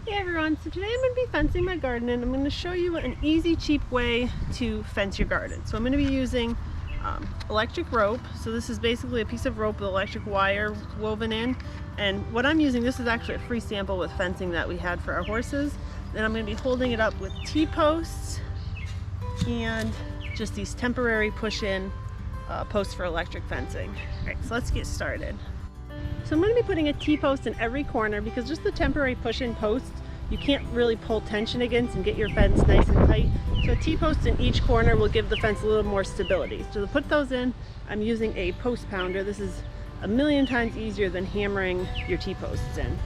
Hey everyone, so today I'm going to be fencing my garden and I'm going to show you an easy, cheap way to fence your garden. So I'm going to be using electric rope. So this is basically a piece of rope with electric wire woven in. And what I'm using, this is actually a free sample with fencing that we had for our horses. And I'm going to be holding it up with T-posts and just these temporary push-in posts for electric fencing. All right, so let's get started. So I'm going to be putting a T-post in every corner because just the temporary push-in posts you can't really pull tension against and get your fence nice and tight. So a T-post in each corner will give the fence a little more stability. So to put those in, I'm using a post pounder. This is a million times easier than hammering your T-posts in.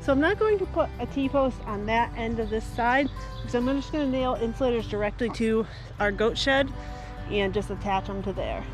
So I'm not going to put a T-post on that end of this side because I'm just going to nail insulators directly to our goat shed and just attach them to there.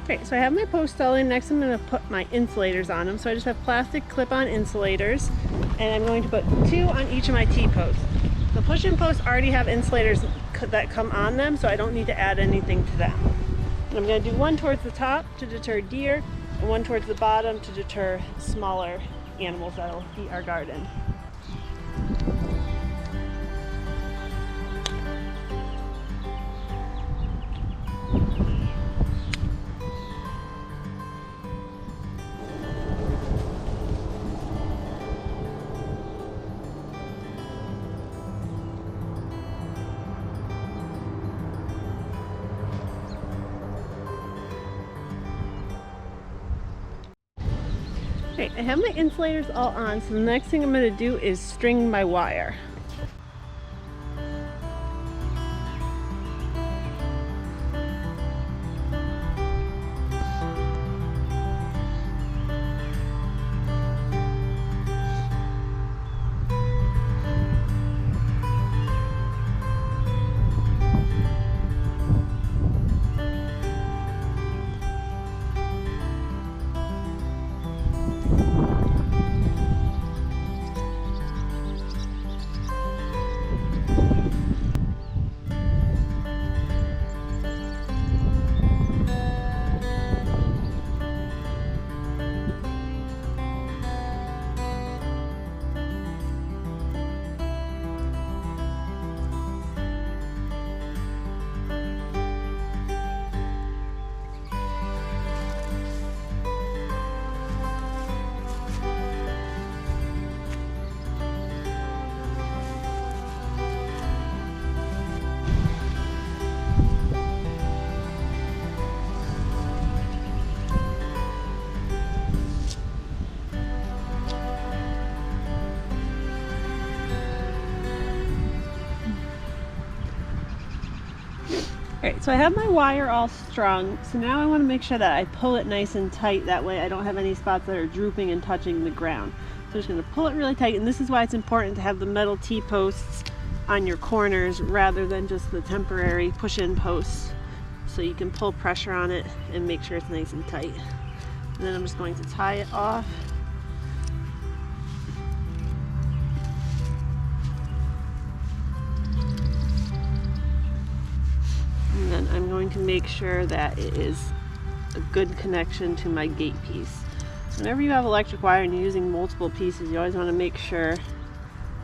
Okay, so I have my posts all in. Next I'm going to put my insulators on them. So I just have plastic clip-on insulators and I'm going to put 2 on each of my T-posts. The push-in posts already have insulators that come on them, so I don't need to add anything to them. And I'm going to do one towards the top to deter deer and one towards the bottom to deter smaller animals that'll eat our garden. Okay, I have my insulators all on, so the next thing I'm going to do is string my wire. Alright, so I have my wire all strung, so now I want to make sure that I pull it nice and tight, that way I don't have any spots that are drooping and touching the ground. So I'm just going to pull it really tight, and this is why it's important to have the metal T-posts on your corners rather than just the temporary push-in posts, so you can pull pressure on it and make sure it's nice and tight. And then I'm just going to tie it off. And then I'm going to make sure that it is a good connection to my gate piece. Whenever you have electric wire and you're using multiple pieces, you always want to make sure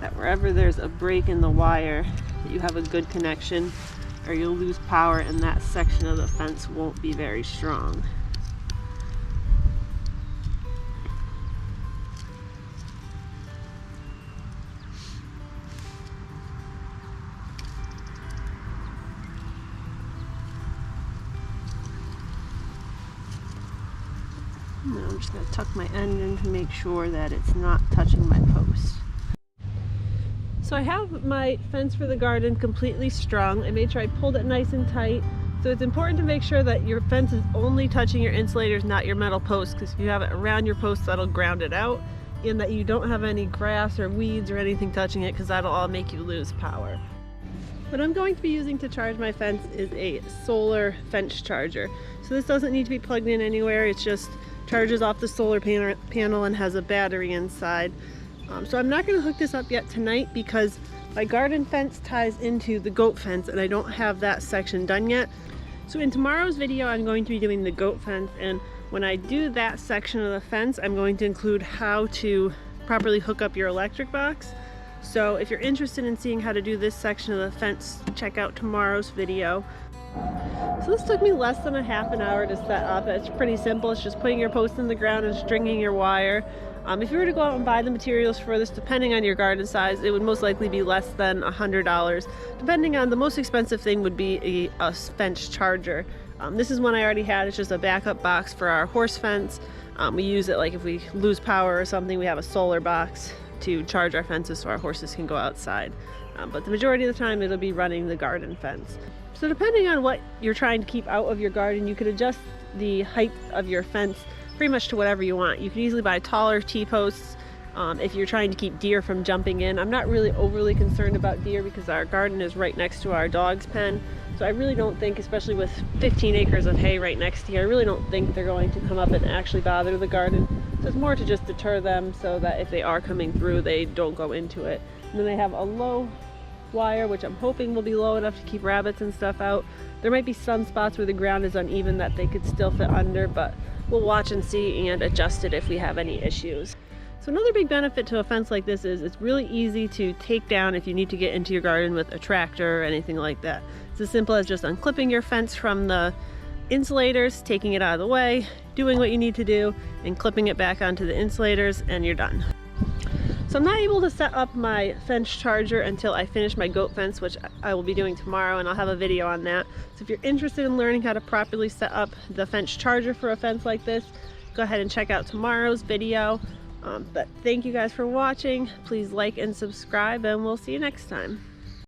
that wherever there's a break in the wire, that you have a good connection, or you'll lose power and that section of the fence won't be very strong. And then I'm just going to tuck my end in to make sure that it's not touching my post. So I have my fence for the garden completely strung. I made sure I pulled it nice and tight. So it's important to make sure that your fence is only touching your insulators, not your metal posts, because if you have it around your posts, that'll ground it out, and that you don't have any grass or weeds or anything touching it, because that'll all make you lose power. What I'm going to be using to charge my fence is a solar fence charger. So this doesn't need to be plugged in anywhere, it just charges off the solar panel and has a battery inside. So I'm not going to hook this up yet tonight because my garden fence ties into the goat fence and I don't have that section done yet. So in tomorrow's video I'm going to be doing the goat fence, and when I do that section of the fence I'm going to include how to properly hook up your electric box. So if you're interested in seeing how to do this section of the fence, check out tomorrow's video. So this took me less than a half an hour to set up. It's pretty simple. It's just putting your post in the ground and stringing your wire. If you were to go out and buy the materials for this, depending on your garden size, it would most likely be less than $100. Depending on, the most expensive thing would be a fence charger. This is one I already had. It's just a backup box for our horse fence. We use it like if we lose power or something, we have a solar box to charge our fences so our horses can go outside. But the majority of the time it'll be running the garden fence. So depending on what you're trying to keep out of your garden, you could adjust the height of your fence pretty much to whatever you want. You can easily buy taller T-posts if you're trying to keep deer from jumping in. I'm not really overly concerned about deer because our garden is right next to our dog's pen. So I really don't think, especially with 15 acres of hay right next to here, I really don't think they're going to come up and actually bother the garden. So it's more to just deter them so that if they are coming through, they don't go into it. And then they have a low wire, which I'm hoping will be low enough to keep rabbits and stuff out. There might be some spots where the ground is uneven that they could still fit under, but we'll watch and see and adjust it if we have any issues. So another big benefit to a fence like this is it's really easy to take down if you need to get into your garden with a tractor or anything like that. It's as simple as just unclipping your fence from the insulators, taking it out of the way, doing what you need to do, and clipping it back onto the insulators, and you're done. So I'm not able to set up my fence charger until I finish my goat fence, which I will be doing tomorrow, and I'll have a video on that. So if you're interested in learning how to properly set up the fence charger for a fence like this, go ahead and check out tomorrow's video. But thank you guys for watching. Please like and subscribe, and we'll see you next time.